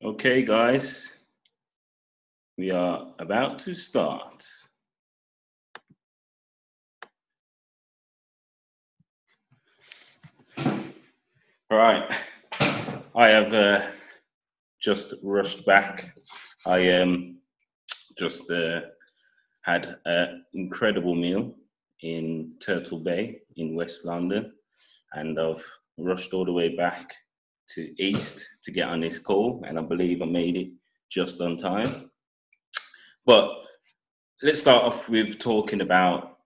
Okay, guys, we are about to start. All right, I have just rushed back. I just had an incredible meal in Turtle Bay in West London, and I've rushed all the way back to East to get on this call, and I believe I made it just on time. But let's start off with talking about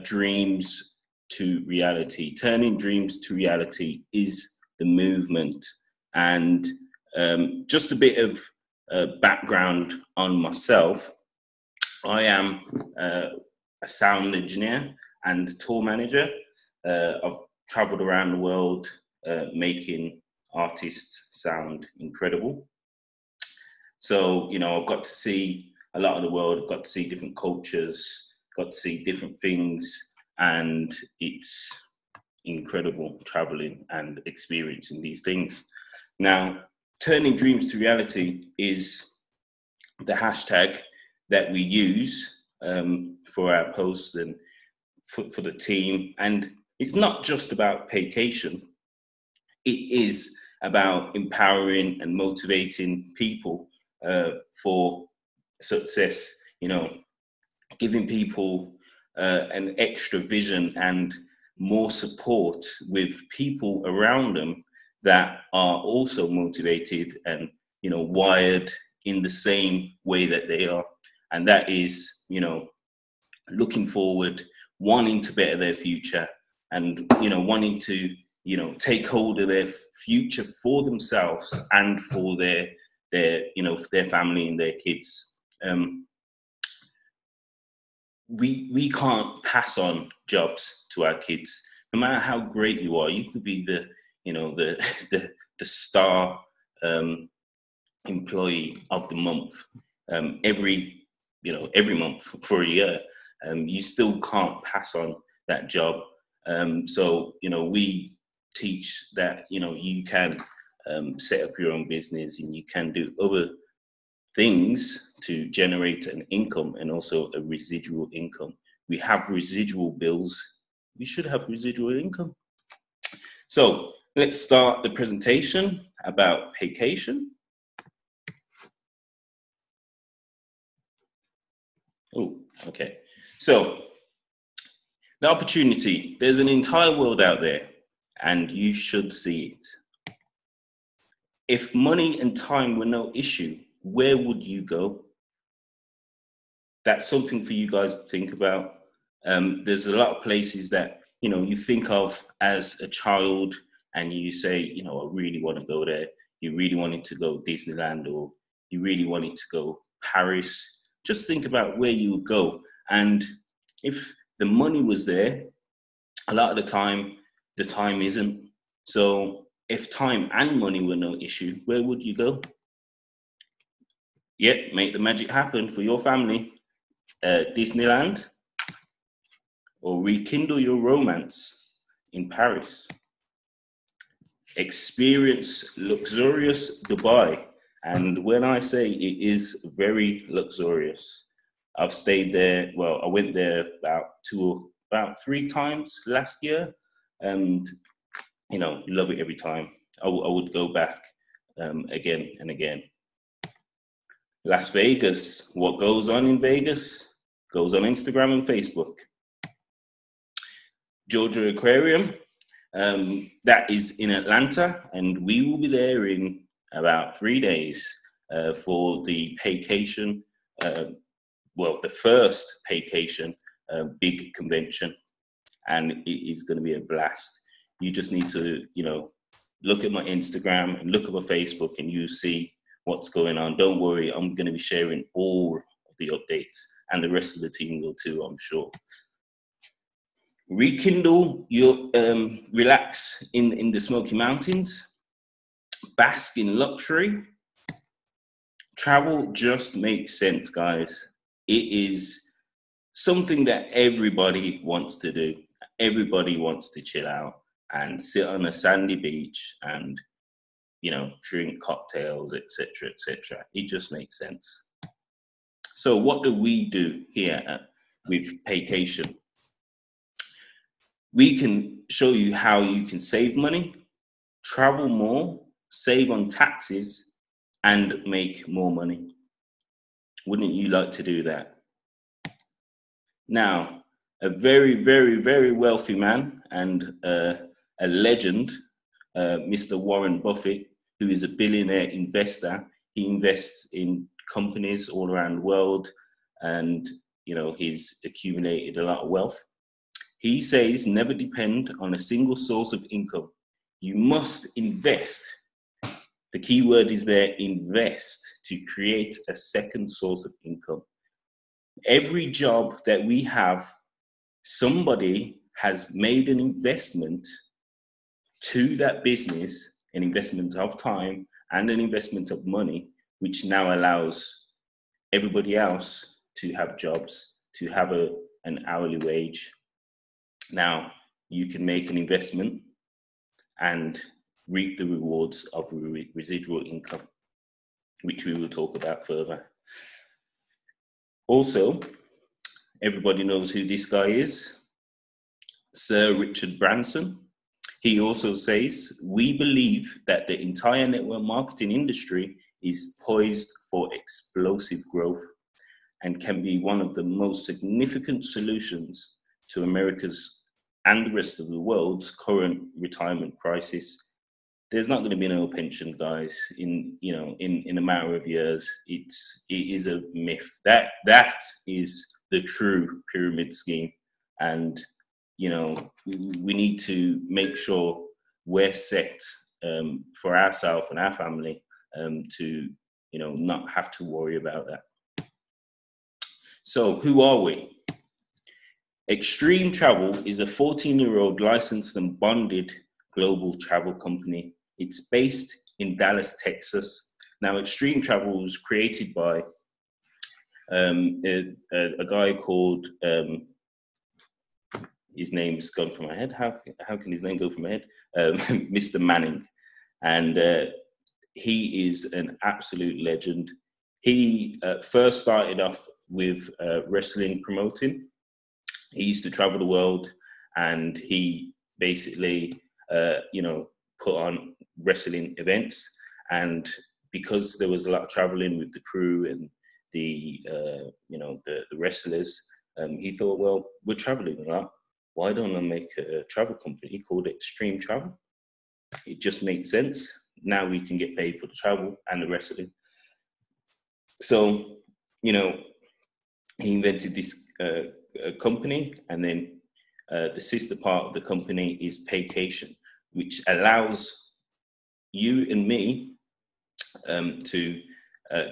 dreams to reality. Turning dreams to reality is the movement. And just a bit of background on myself. I am a sound engineer and tour manager. I've traveled around the world making artists sound incredible. So, I've got to see a lot of the world. I've got to see different cultures, got to see different things, and it's incredible traveling and experiencing these things. Now, turning dreams to reality is the hashtag that we use for our posts and for the team. And it's not just about Paycation. It is about empowering and motivating people for success, giving people an extra vision and more support with people around them that are also motivated and, wired in the same way that they are. And that is, looking forward, wanting to better their future and, wanting to, take hold of their future for themselves and for their family and their kids. We can't pass on jobs to our kids. No matter how great you are, you could be the star employee of the month every month for a year. You still can't pass on that job. So we teach that you can set up your own business and you can do other things to generate an income and also a residual income. We have residual bills. We should have residual income. So let's start the presentation about Paycation. Oh, okay. So the opportunity, there's an entire world out there and you should see it. If money and time were no issue, where would you go? That's something for you guys to think about. There's a lot of places that, you think of as a child and you say, I really want to go there. You really wanted to go Disneyland or you really wanted to go Paris. Just think about where you would go. And if the money was there, a lot of the time isn't. So if time and money were no issue, where would you go? Yep, make the magic happen for your family. Disneyland, or rekindle your romance in Paris. Experience luxurious Dubai. And when I say it is very luxurious, I've stayed there. Well, I went there about 3 times last year, and love it every time. I would go back again and again. Las Vegas. What goes on in Vegas goes on Instagram and Facebook. Georgia Aquarium. That is in Atlanta, and we will be there in about 3 days for the Paycation. The first Paycation big convention, and it is going to be a blast. You just need to, look at my Instagram and look at my Facebook, and you see what's going on. Don't worry, I'm going to be sharing all of the updates, and the rest of the team will too, I'm sure. Rekindle your relax in the Smoky Mountains. Bask in luxury. Travel just makes sense, guys. It is something that everybody wants to do. Everybody wants to chill out and sit on a sandy beach and drink cocktails, etc., etc. It just makes sense. So what do we do here with Paycation? We can show you how you can save money, travel more, save on taxes, and make more money. Wouldn't you like to do that? Now, a very, very, very wealthy man and a legend, Mr. Warren Buffett, who is a billionaire investor. He invests in companies all around the world, and he's accumulated a lot of wealth. He says never depend on a single source of income. You must invest. The key word is there, invest, to create a second source of income. Every job that we have, somebody has made an investment to that business, an investment of time and an investment of money, which now allows everybody else to have jobs, to have an hourly wage. Now, you can make an investment and reap the rewards of residual income, which we will talk about further. Also, everybody knows who this guy is, Sir Richard Branson. He also says, we believe that the entire network marketing industry is poised for explosive growth and can be one of the most significant solutions to America's and the rest of the world's current retirement crisis. There's not going to be no pension, guys, in a matter of years. It is a myth. That is the true pyramid scheme. And, we need to make sure we're set for ourselves and our family to, not have to worry about that. So who are we? Extreme Travel is a 14-year-old licensed and bonded global travel company. It's based in Dallas, Texas. Now, Extreme Travel was created by a guy called, his name's gone from my head. How can his name go from my head? Mr. Manning. And he is an absolute legend. He first started off with wrestling promoting. He used to travel the world, and he basically, put on wrestling events. And because there was a lot of traveling with the crew and the wrestlers, he thought, well, we're traveling a lot. Why don't I make a travel company called Extreme Travel? It just makes sense. Now we can get paid for the travel and the wrestling. So, he invented this company, and then the sister part of the company is Paycation, which allows you and me to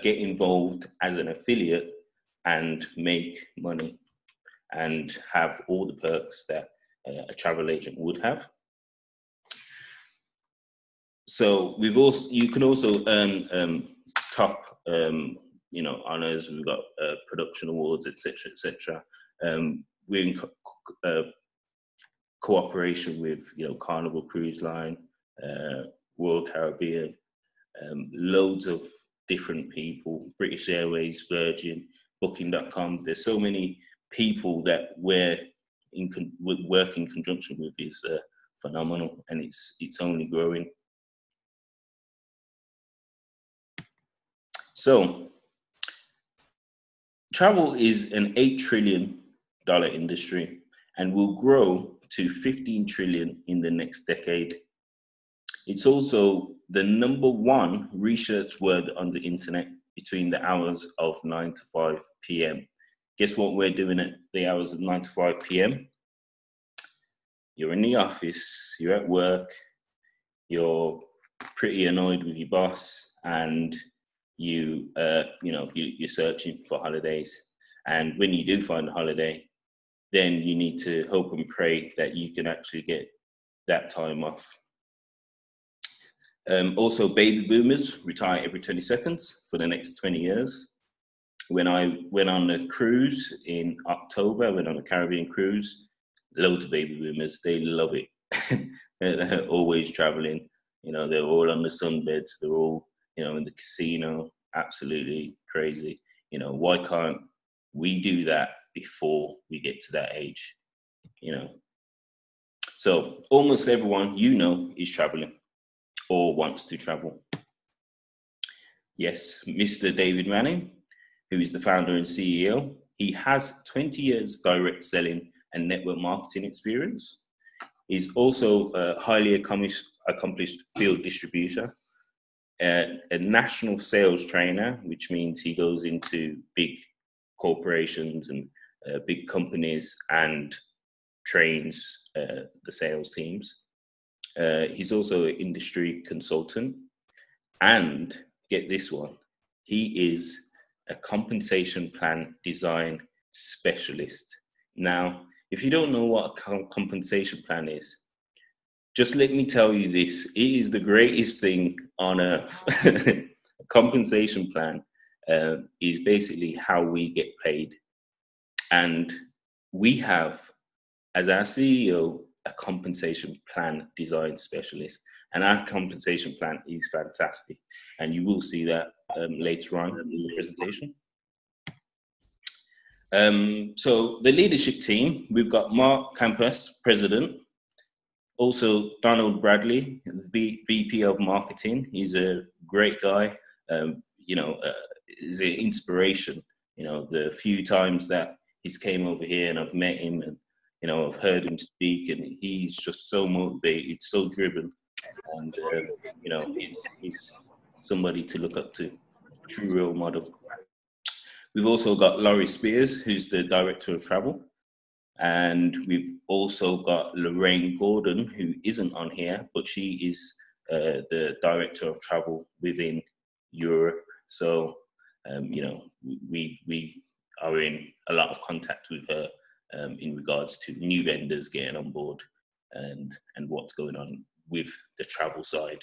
get involved as an affiliate and make money and have all the perks that a travel agent would have. So you can also earn top honors. We've got production awards, etc., etc. We're in cooperation with Carnival Cruise Line, Royal Caribbean, loads of different people, British Airways, Virgin, Booking.com. There's so many people that we're work in conjunction with. Is phenomenal, and it's only growing. So, travel is an $8 trillion industry and will grow to 15 trillion in the next decade. It's also the #1 research word on the internet between the hours of 9 to 5 p.m. Guess what we're doing at the hours of 9 to 5 p.m.? You're in the office, you're at work, you're pretty annoyed with your boss, and you're searching for holidays. And when you do find a holiday, then you need to hope and pray that you can actually get that time off. Also, baby boomers retire every 20 seconds for the next 20 years. When I went on a cruise in October, I went on a Caribbean cruise, loads of baby boomers, they love it. They're always traveling, You know, they're all on the sunbeds. They're all, you know, in the casino. Absolutely crazy. You know, why can't we do that before we get to that age? You know, so almost everyone you know is traveling or wants to travel. Yes, Mr. David Manning, who is the founder and CEO, he has 20 years direct selling and network marketing experience. He's also a highly accomplished field distributor, a national sales trainer, which means he goes into big corporations and big companies and trains the sales teams. He's also an industry consultant, and get this one, he is a compensation plan design specialist. Now, if you don't know what a compensation plan is, just let me tell you this, it is the greatest thing on earth. A compensation plan is basically how we get paid. And we have, as our CEO, a compensation plan design specialist. And our compensation plan is fantastic. And you will see that later on in the presentation. So the leadership team, we've got Mark Campus, President. Also, Donald Bradley, VP of Marketing. He's a great guy. You know, is an inspiration. You know, the few times that he's came over here and I've met him and, you know, I've heard him speak, and he's just so motivated, so driven. And, you know, he's somebody to look up to, true role model. We've also got Laurie Spears, who's the Director of Travel. And we've also got Lorraine Gordon, who isn't on here, but she is the Director of Travel within Europe. So, you know, we are in a lot of contact with her in regards to new vendors getting on board and what's going on with the travel side.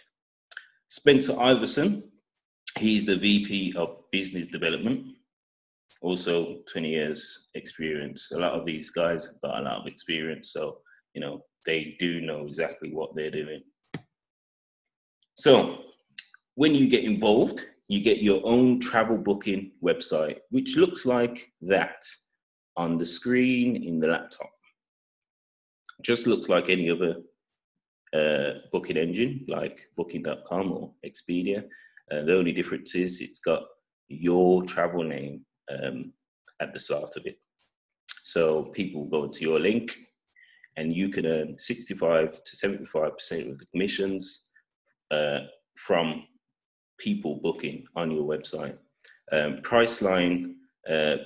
Spencer Iverson, he's the VP of Business Development. Also 20 years experience. A lot of these guys have got a lot of experience, so, you know, they do know exactly what they're doing. So when you get involved, you get your own travel booking website, which looks like that on the screen in the laptop. Just looks like any other booking engine, like booking.com or Expedia. The only difference is it's got your travel name at the start of it. So people go into your link and you can earn 65 to 75% of the commissions from people booking on your website. Priceline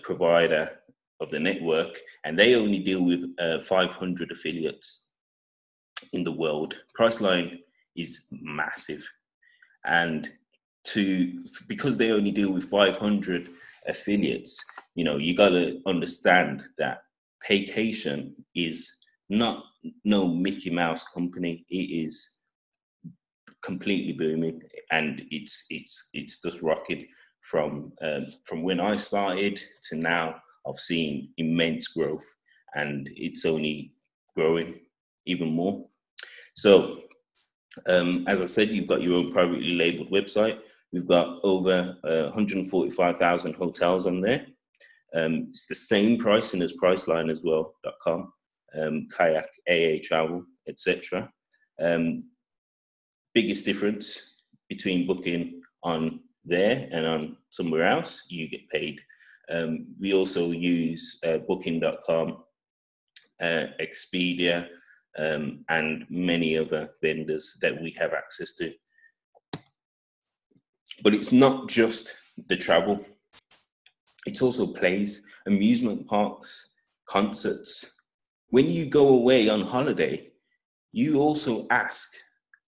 provider of the network, and they only deal with 500 affiliates in the world. Priceline is massive, and because they only deal with 500 affiliates, you know, you got to understand that Paycation is not no Mickey Mouse company. It is completely booming, and it's just rocketed from when I started to now. I've seen immense growth, and it's only growing even more. So, as I said, you've got your own privately labeled website. We've got over 145,000 hotels on there. It's the same pricing as Priceline as well, .com, Kayak, AA Travel, etc. Biggest difference between booking on there and on somewhere else, you get paid. We also use booking.com, Expedia, and many other vendors that we have access to. But it's not just the travel. It's also plays, amusement parks, concerts. When you go away on holiday, you also ask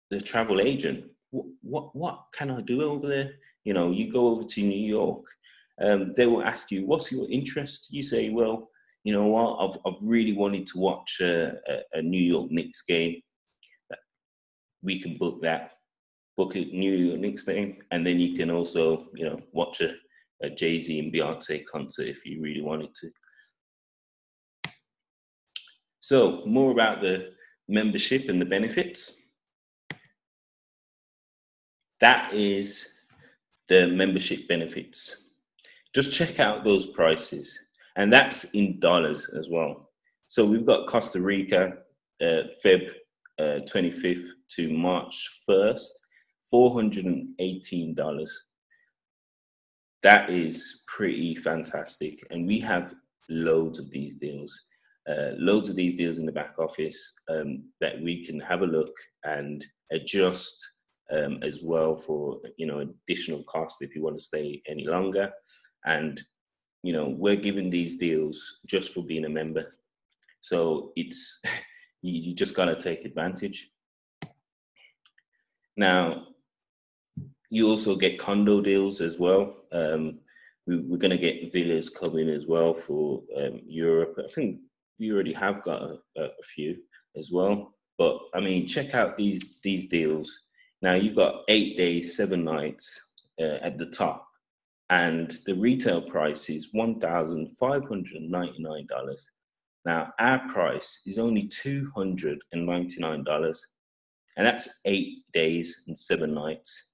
the travel agent, what can I do over there? You know, you go over to New York, they will ask you, what's your interest? You say, well, you know what, I've really wanted to watch a New York Knicks game. We can book that. Book a New York Knicks game, and then you can also, you know, watch a Jay-Z and Beyonce concert if you really wanted to. So more about the membership and the benefits. That is the membership benefits. Just check out those prices, and that's in dollars as well. So we've got Costa Rica, Feb 25th to March 1st, $418. That is pretty fantastic, and we have loads of these deals. Loads of these deals in the back office that we can have a look and adjust as well for additional cost if you want to stay any longer. And we're giving these deals just for being a member, so it's you just gotta take advantage. Now, you also get condo deals as well. We're going to get villas coming as well for Europe. I think we already have got a few as well. But I mean, check out these deals. Now you've got 8 days, 7 nights at the top, and the retail price is $1,599. Now our price is only $299, and that's 8 days and 7 nights.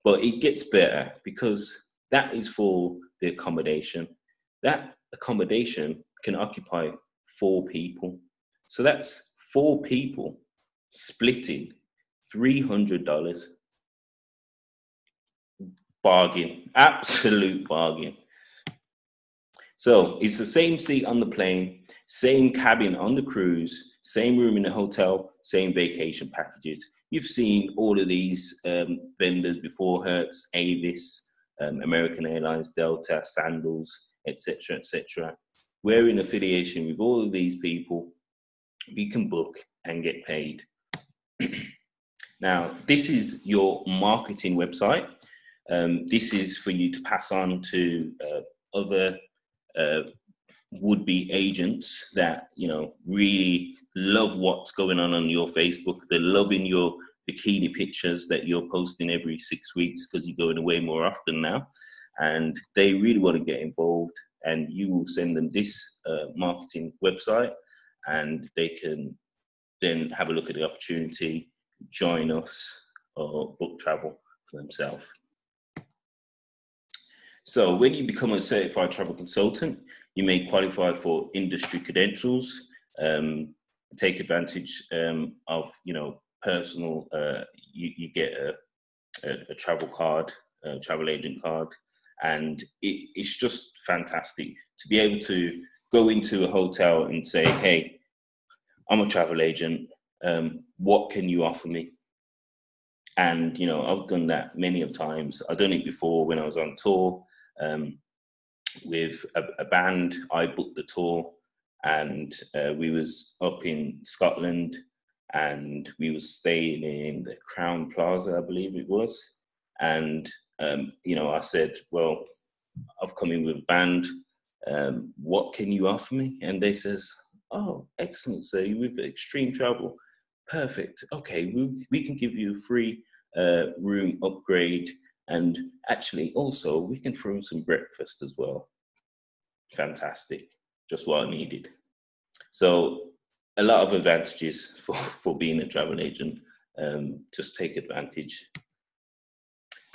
But it gets better because that is for the accommodation. That accommodation can occupy 4 people. So that's 4 people splitting $300. Bargain, absolute bargain. So it's the same seat on the plane, same cabin on the cruise, same room in the hotel, same vacation packages. You've seen all of these vendors before: Hertz, Avis, American Airlines, Delta, Sandals, etc., etc. We're in affiliation with all of these people. We can book and get paid. Now, this is your marketing website. This is for you to pass on to other would-be agents that really love what's going on your Facebook. They're loving your bikini pictures that you're posting every 6 weeks because you're going away more often now, and they really want to get involved. And you will send them this marketing website, and they can then have a look at the opportunity, join us, or book travel for themselves. So when you become a certified travel consultant, you may qualify for industry credentials, take advantage of, personal, you get a travel card, a travel agent card, and it's just fantastic to be able to go into a hotel and say, hey, I'm a travel agent, what can you offer me? And, I've done that many of times. I've done it before when I was on tour with a band. I booked the tour, and we was up in Scotland, and we was staying in the Crown Plaza, I believe it was. And, I said, well, I've come in with a band. What can you offer me? And they says, oh, excellent. So you with Extreme Travel. Perfect. Okay, we can give you a free room upgrade. And actually, also, we can throw in some breakfast as well. Fantastic. Just what I needed. So a lot of advantages for being a travel agent. Just take advantage.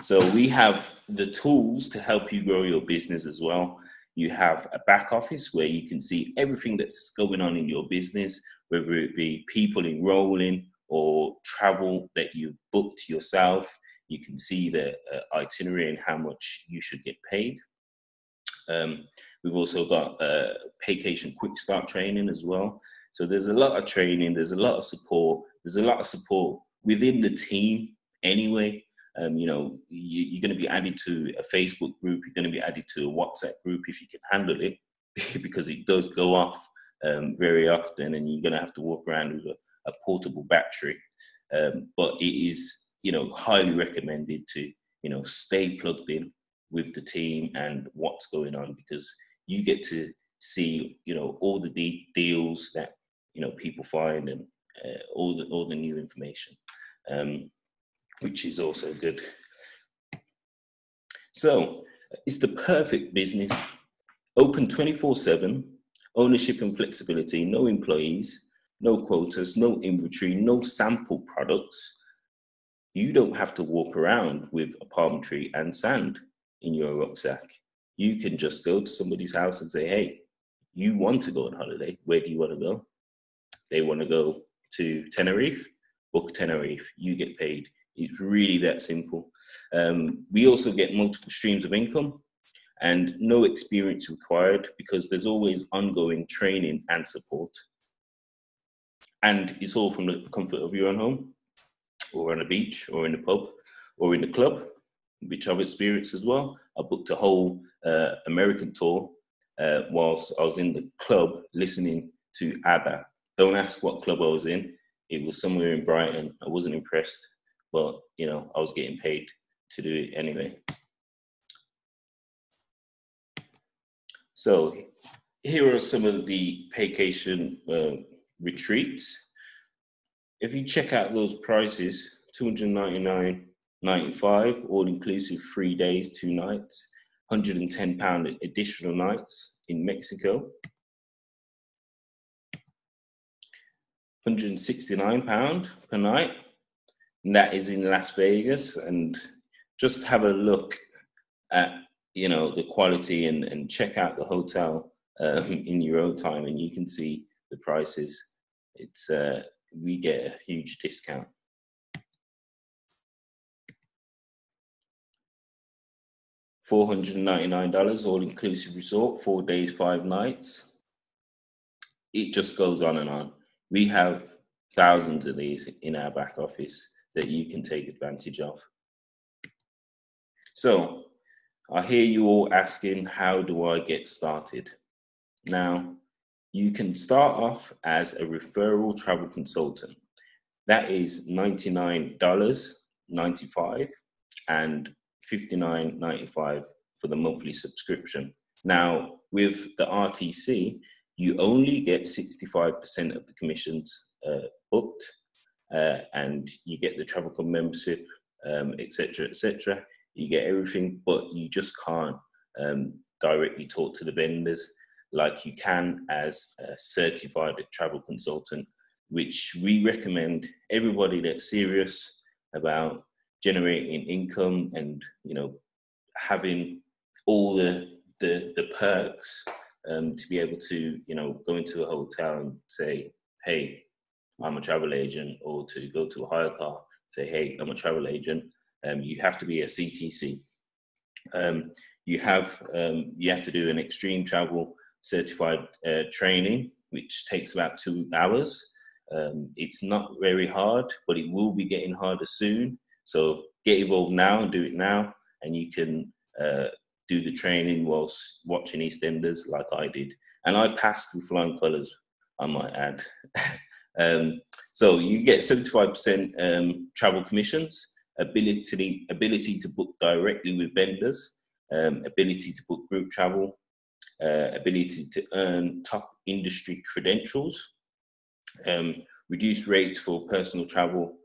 So we have the tools to help you grow your business as well. You have a back office where you can see everything that's going on in your business, whether it be people enrolling or travel that you've booked yourself. You can see the itinerary and how much you should get paid. We've also got Paycation Quick Start training as well. So there's a lot of training, there's a lot of support. There's a lot of support within the team anyway. You're going to be added to a Facebook group. You're going to be added to a WhatsApp group if you can handle it, because it does go off very often, and you're going to have to walk around with a portable battery. But it is, highly recommended to, stay plugged in with the team and what's going on, because you get to see, all the deals that, people find, and all the new information. Which is also good. So it's the perfect business. Open 24/7, ownership and flexibility, no employees, no quotas, no inventory, no sample products. You don't have to walk around with a palm tree and sand in your rucksack. You can just go to somebody's house and say, hey, you want to go on holiday. Where do you want to go? They want to go to Tenerife, book Tenerife. You get paid. It's really that simple. We also get multiple streams of income and no experience required because there's always ongoing training and support. And it's all from the comfort of your own home, or on a beach, or in the pub, or in the club, which I've experienced as well. I booked a whole American tour whilst I was in the club listening to ABBA. Don't ask what club I was in. It was somewhere in Brighton. I wasn't impressed, but you know, I was getting paid to do it anyway. So here are some of the Paycation retreats. If you check out those prices, $299.95, all inclusive, 3 days, 2 nights, £110 additional nights in Mexico, £169 per night, and that is in Las Vegas. And just have a look at, you know, the quality and check out the hotel in your own time, and you can see the prices. It's we get a huge discount. $499 all-inclusive resort, 4 days, 5 nights. It just goes on and on. We have thousands of these in our back office that you can take advantage of. So I hear you all asking, how do I get started? Now, you can start off as a referral travel consultant. That is $99.95 and $59.95 for the monthly subscription. Now, with the RTC, you only get 65% of the commissions booked, and you get the travel club membership, etc., etc. You get everything, but you just can't directly talk to the vendors like you can as a certified travel consultant, which we recommend everybody that's serious about generating income and, you know, having all the perks to be able to, you know, go into a hotel and say, hey, I'm a travel agent, or to go to a hire car, say, hey, I'm a travel agent. You have to be a CTC. You have to do an extreme travel certified training, which takes about 2 hours. It's not very hard, but it will be getting harder soon. So get involved now and do it now, and you can do the training whilst watching EastEnders like I did. And I passed with flying colours, I might add. So you get 75% travel commissions, ability to book directly with vendors, ability to book group travel, ability to earn top industry credentials, reduced rates for personal travel,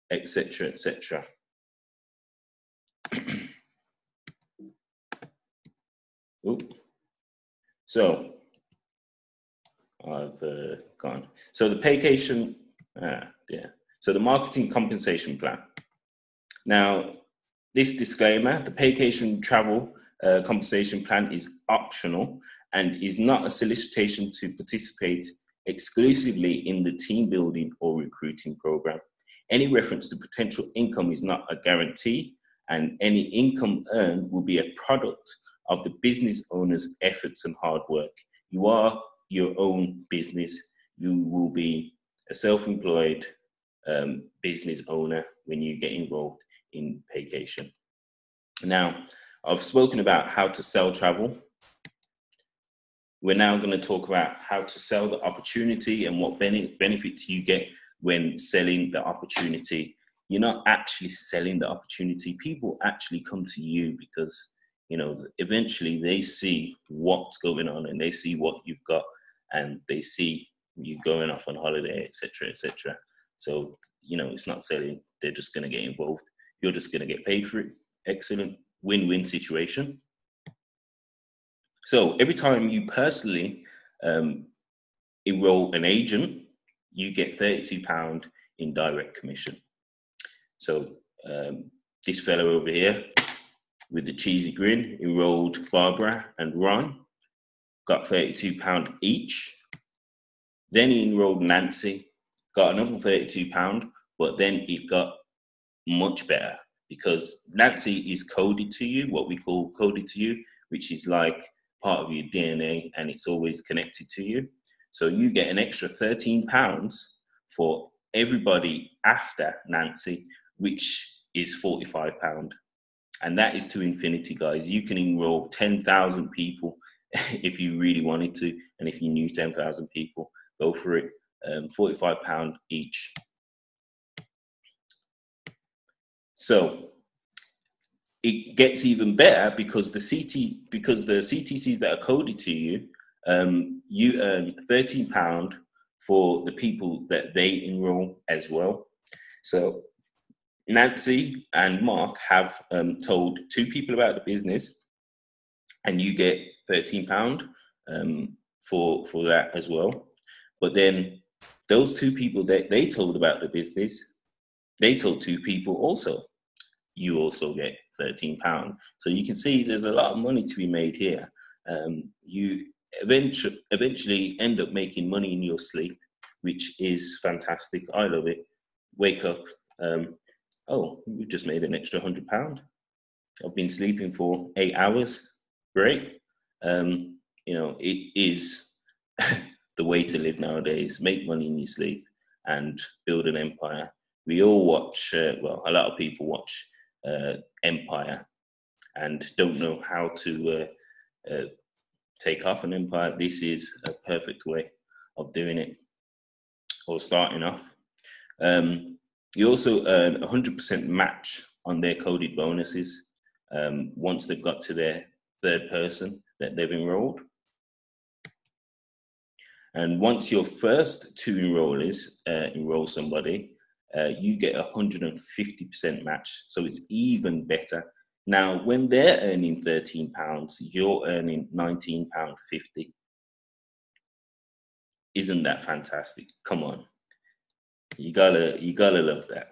etc., etc. So I've gone. So the Paycation, So the marketing compensation plan. Now, this disclaimer: the Paycation travel compensation plan is optional and is not a solicitation to participate exclusively in the team building or recruiting program. Any reference to potential income is not a guarantee, and any income earned will be a product of the business owner's efforts and hard work. You are your own business. You will be a self-employed business owner when you get involved in Paycation. Now, I've spoken about how to sell travel. We're now going to talk about how to sell the opportunity and what benefits you get when selling the opportunity. You're not actually selling the opportunity. People actually come to you because, you know, eventually they see what's going on and they see what you've got and they see you going off on holiday, etc., etc. So, you know, it's not selling. They're just going to get involved. You're just going to get paid for it. Excellent win-win situation. So every time you personally enroll an agent, you get £32 in direct commission. So this fellow over here with the cheesy grin enrolled Barbara and Ron, got £32 each. Then he enrolled Nancy, got another £32, but then it got much better because Nancy is coded to you, what we call coded to you, which is like part of your DNA and it's always connected to you. So you get an extra £13 for everybody after Nancy, which is £45. And that is to infinity, guys. You can enroll 10,000 people if you really wanted to. And if you knew 10,000 people, go for it. £45 each. So it gets even better because the CTCs that are coded to you, you earn £13 for the people that they enroll as well. So Nancy and Mark have told 2 people about the business, and you get £13 for that as well. But then those 2 people that they told about the business, they told 2 people also. You also get £13. So you can see there's a lot of money to be made here. You eventually end up making money in your sleep, which is fantastic. I love it. Wake up. Oh, we've just made an extra £100. I've been sleeping for 8 hours. Great. You know, it is the way to live nowadays. Make money in your sleep and build an empire. We all watch, well, a lot of people watch Empire and don't know how to take off an empire. This is a perfect way of doing it or starting off. You also earn 100% match on their coded bonuses once they've got to their 3rd person that they've enrolled. And once your first 2 enrollees enroll somebody, you get 150% match. So it's even better. Now, when they're earning £13, you're earning £19.50. Isn't that fantastic? Come on. You gotta love that.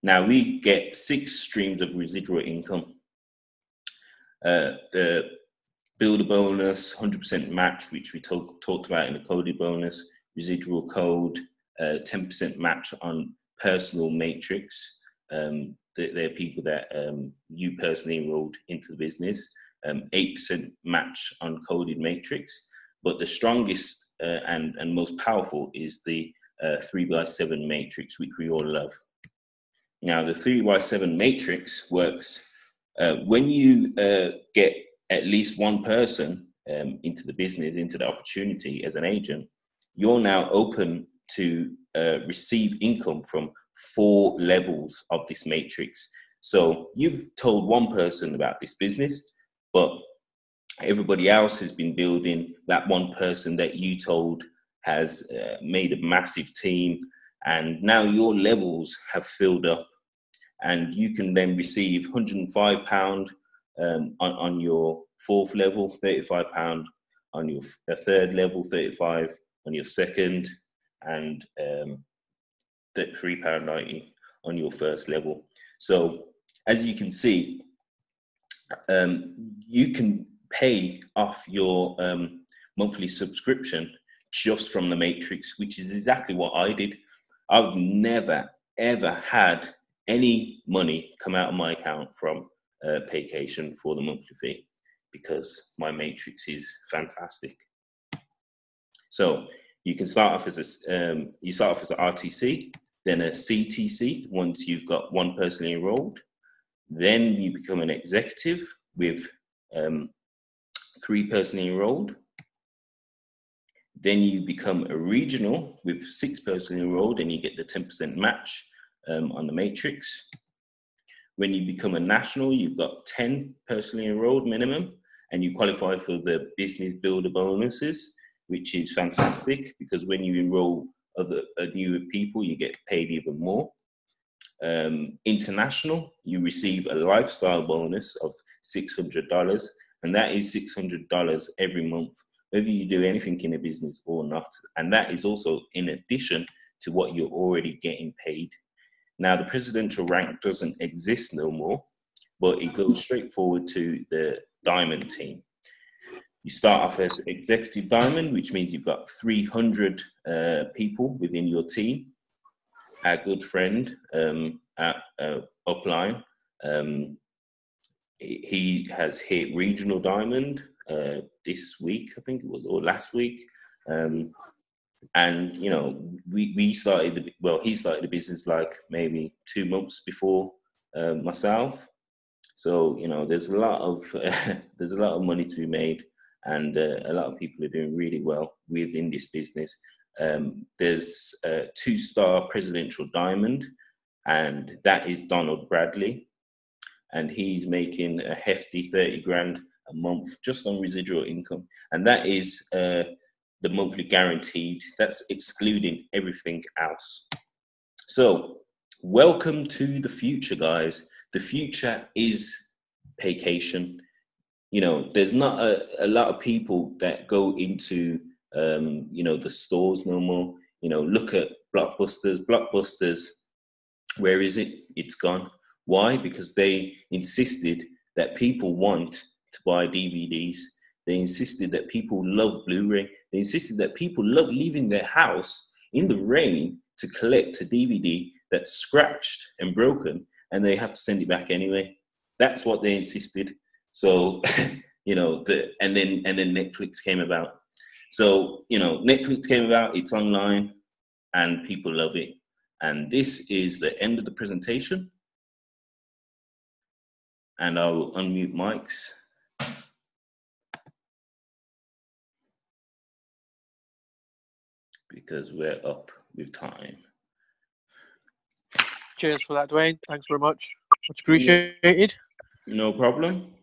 Now we get 6 streams of residual income. The builder bonus, 100% match, which we talked about in the coded bonus, residual code, 10% match on personal matrix. They're people that you personally enrolled into the business. 8% match on coded matrix. But the strongest and most powerful is the 3x7 matrix, which we all love. Now, the 3x7 matrix works when you get at least 1 person into the business, into the opportunity as an agent, you're now open to receive income from 4 levels of this matrix. So you've told 1 person about this business, but everybody else has been building. That 1 person that you told has made a massive team, and now your levels have filled up, and you can then receive £105 on your 4th level, £35 on your 3rd level, £35 on your 2nd, and £3.90 on your 1st level. So as you can see, you can pay off your monthly subscription just from the matrix, which is exactly what I did. I've never ever had any money come out of my account from Paycation for the monthly fee because my matrix is fantastic. So you can start off as an RTC, then a CTC once you've got 1 person enrolled. Then you become an executive with 3 person enrolled. Then you become a regional with 6 person enrolled, and you get the 10% match on the matrix. When you become a national, you've got 10 personally enrolled minimum, and you qualify for the business builder bonuses, which is fantastic because when you enroll other newer people, you get paid even more. International, you receive a lifestyle bonus of $600, and that is $600 every month, whether you do anything in a business or not. And that is also in addition to what you're already getting paid. Now, the presidential rank doesn't exist no more, but it goes straight forward to the diamond team. You start off as executive diamond, which means you've got 300 people within your team. Our good friend at Upline, he has hit regional diamond this week, I think it was, or last week. And you know, he started the business like maybe 2 months before myself. So you know, there's a lot of there's a lot of money to be made, and a lot of people are doing really well within this business. There's a 2-star presidential diamond, and that is Donald Bradley, and he's making a hefty 30 grand a month just on residual income, and that is the monthly guaranteed. That's excluding everything else. So welcome to the future, guys. The future is Paycation. You know, there's not a lot of people that go into, you know, the stores no more. You know, look at Blockbusters. Where is it? It's gone. Why? Because they insisted that people want to buy DVDs. They insisted that people love Blu-ray. They insisted that people love leaving their house in the rain to collect a DVD that's scratched and broken, and they have to send it back anyway. That's what they insisted. So, you know, and then Netflix came about. So, you know, Netflix came about, it's online, and people love it. And this is the end of the presentation. And I will unmute mics. Because we're up with time. Cheers for that, Dwayne. Thanks very much. Much appreciated. No problem.